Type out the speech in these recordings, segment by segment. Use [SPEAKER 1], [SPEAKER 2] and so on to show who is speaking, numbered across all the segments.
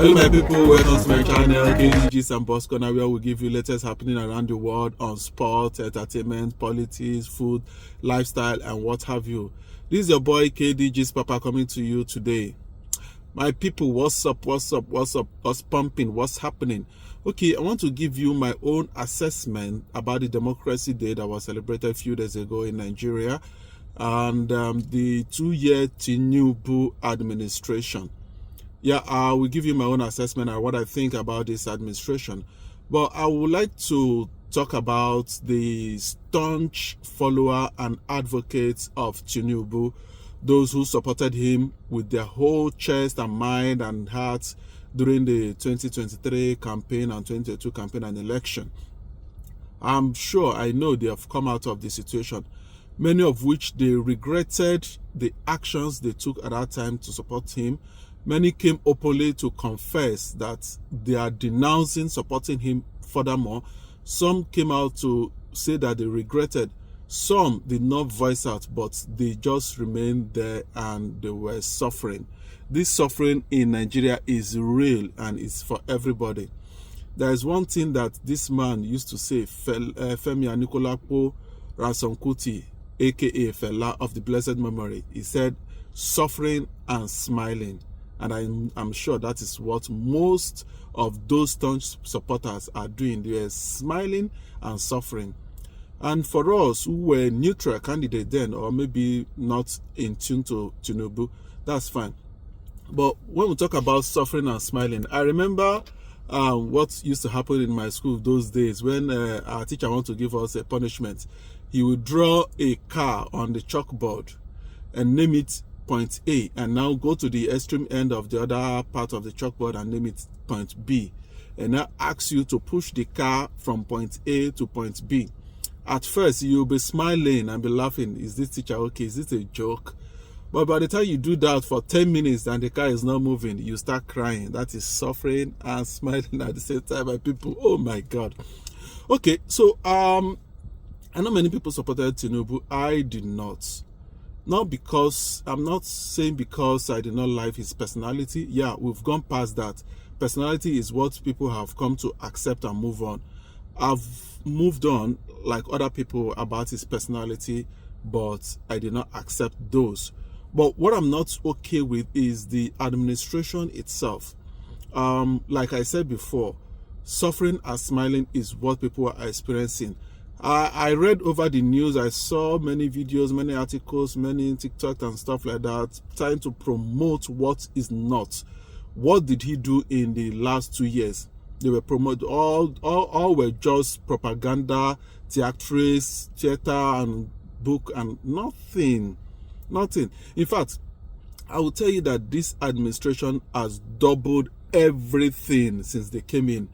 [SPEAKER 1] Hello my people, welcome to my channel KDGs and Boss Corner, where we give you latest happening around the world on sport, entertainment, politics, food, lifestyle and what have you. This is your boy KDGs Papa coming to you today. My people, what's up, what's pumping, what's happening? Okay, I want to give you my own assessment about the Democracy Day that was celebrated a few days ago in Nigeria and the 2-year Tinubu administration. Yeah, I will give you my own assessment and what I think about this administration. But I would like to talk about the staunch follower and advocates of Tinubu, those who supported him with their whole chest and mind and heart during the 2023 campaign and 2022 campaign and election. I'm sure, I know they have come out of the situation, many of which they regretted the actions they took at that time to support him. Many came openly to confess that they are denouncing supporting him furthermore. Some came out to say that they regretted. Some did not voice out, but they just remained there and they were suffering. This suffering in Nigeria is real and it's for everybody. There is one thing that this man used to say, Femi Anikulapo Ransome-Kuti, aka Fela of the blessed memory. He said, suffering and smiling. And I'm sure that is what most of those staunch supporters are doing. They are smiling and suffering. And for us who were neutral candidates then, or maybe not in tune to Tinubu, that's fine. But when we talk about suffering and smiling, I remember what used to happen in my school those days when our teacher wanted to give us a punishment. He would draw a car on the chalkboard and name it point A, and now go to the extreme end of the other part of the chalkboard and name it point B, and now ask you to push the car from point A to point B. At first you'll be smiling and be laughing. Is this teacher okay? Is this a joke? But by the time you do that for 10 minutes and the car is not moving, you start crying. That is suffering and smiling at the same time. My people, oh my God. Okay, so I know many people supported Tinubu. I did not. Not because, I'm not saying because I did not like his personality. Yeah, we've gone past that. Personality is what people have come to accept and move on. I've moved on like other people about his personality, but I did not accept those. But what I'm not okay with is the administration itself. Like I said before, suffering and smiling is what people are experiencing. I read over the news, I saw many videos, many articles, many TikTok and stuff like that, trying to promote what is not. What did he do in the last 2 years? They were promoted, all were just propaganda, theater and book and nothing. In fact, I will tell you that this administration has doubled everything since they came in.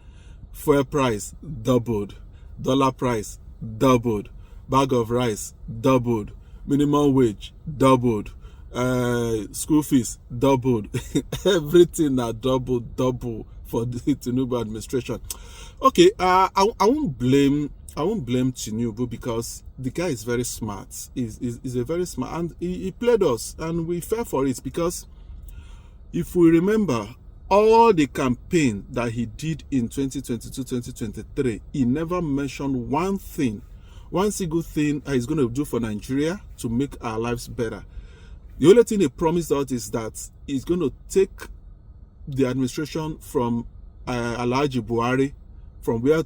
[SPEAKER 1] Fuel price doubled, dollar price doubled, bag of rice doubled, minimum wage doubled, school fees doubled. Everything are double for the Tinubu administration. Okay, I won't blame Tinubu because the guy is very smart. He's a very smart, and he played us and we fell for it, because if we remember all the campaign that he did in 2022-2023, he never mentioned one single thing he's going to do for Nigeria to make our lives better. The only thing he promised us is that he's going to take the administration from Alhaji Buhari, from where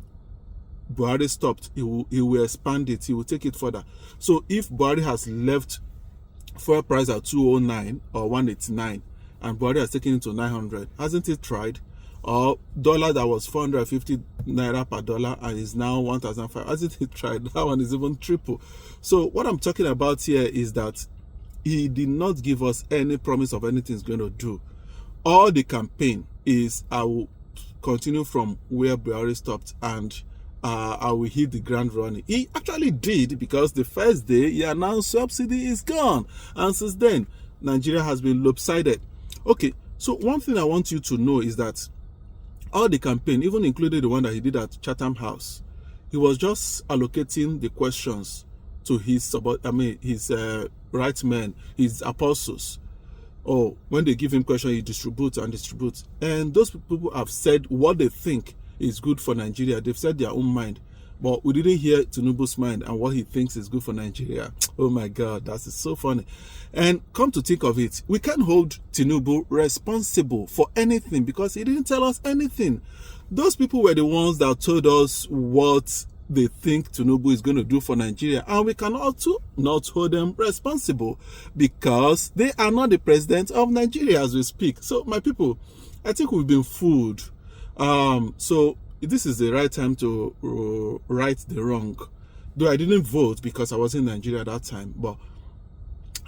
[SPEAKER 1] Buhari stopped. He will expand it. He will take it further. So if Buhari has left fuel price at 209 or 189, and Buhari has taken it to 900. Hasn't he tried? Or dollar that was 450 naira per dollar and is now 1,500. Hasn't he tried? That one is even triple. So what I'm talking about here is that he did not give us any promise of anything he's going to do. All the campaign is, I will continue from where Buhari stopped and I will hit the ground running. He actually did, because the first day he announced subsidy is gone. And since then, Nigeria has been lopsided. Okay, so one thing I want you to know is that all the campaign, even including the one that he did at Chatham House, he was just allocating the questions to his right men, his apostles. Oh, when they give him question, he distributes and distributes. And those people have said what they think is good for Nigeria. They've said their own mind. But we didn't hear Tinubu's mind and what he thinks is good for Nigeria. Oh my God, that's so funny. And come to think of it, we can't hold Tinubu responsible for anything because he didn't tell us anything. Those people were the ones that told us what they think Tinubu is going to do for Nigeria, and we can also not hold them responsible because they are not the president of Nigeria as we speak. So my people, I think we've been fooled. So this is the right time to right the wrong. Though I didn't vote because I was in Nigeria at that time, but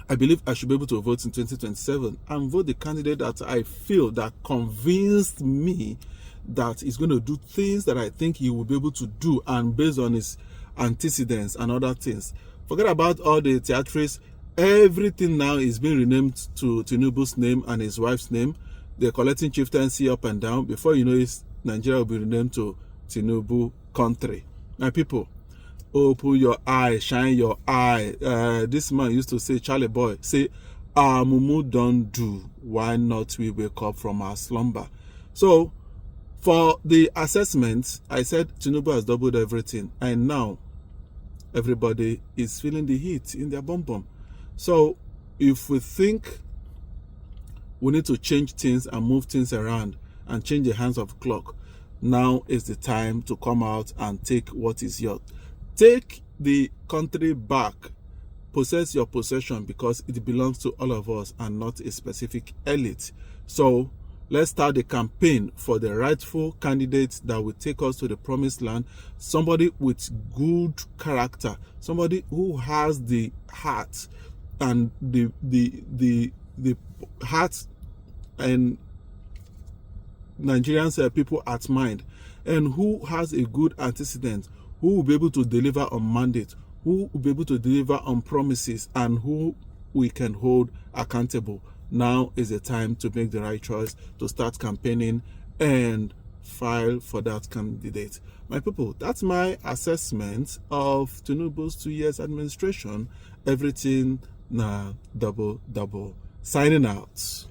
[SPEAKER 1] I believe I should be able to vote in 2027 and vote the candidate that I feel that convinced me that he's going to do things that I think he will be able to do, and based on his antecedents and other things. Forget about all the theatrics. Everything now is being renamed to Tinubu's name and his wife's name. They're collecting chieftaincy up and down. Before you know it, Nigeria will be renamed to Tinubu country. My people, open your eye, shine your eye. This man used to say, Charlie boy, say, Mumu don't do. Why not we wake up from our slumber? So, for the assessment, I said Tinubu has doubled everything, and now everybody is feeling the heat in their bum. So if we think we need to change things and move things around and change the hands of the clock, now is the time to come out and take what is yours. Take the country back. Possess your possession because it belongs to all of us and not a specific elite. So let's start the campaign for the rightful candidate that will take us to the promised land. Somebody with good character, somebody who has the heart and the heart and Nigerians people at mind, and who has a good antecedent, who will be able to deliver on mandate, who will be able to deliver on promises, and who we can hold accountable. Now is the time to make the right choice, to start campaigning and file for that candidate. My people, that's my assessment of Tinubu's 2 years administration. Everything now double. Signing out.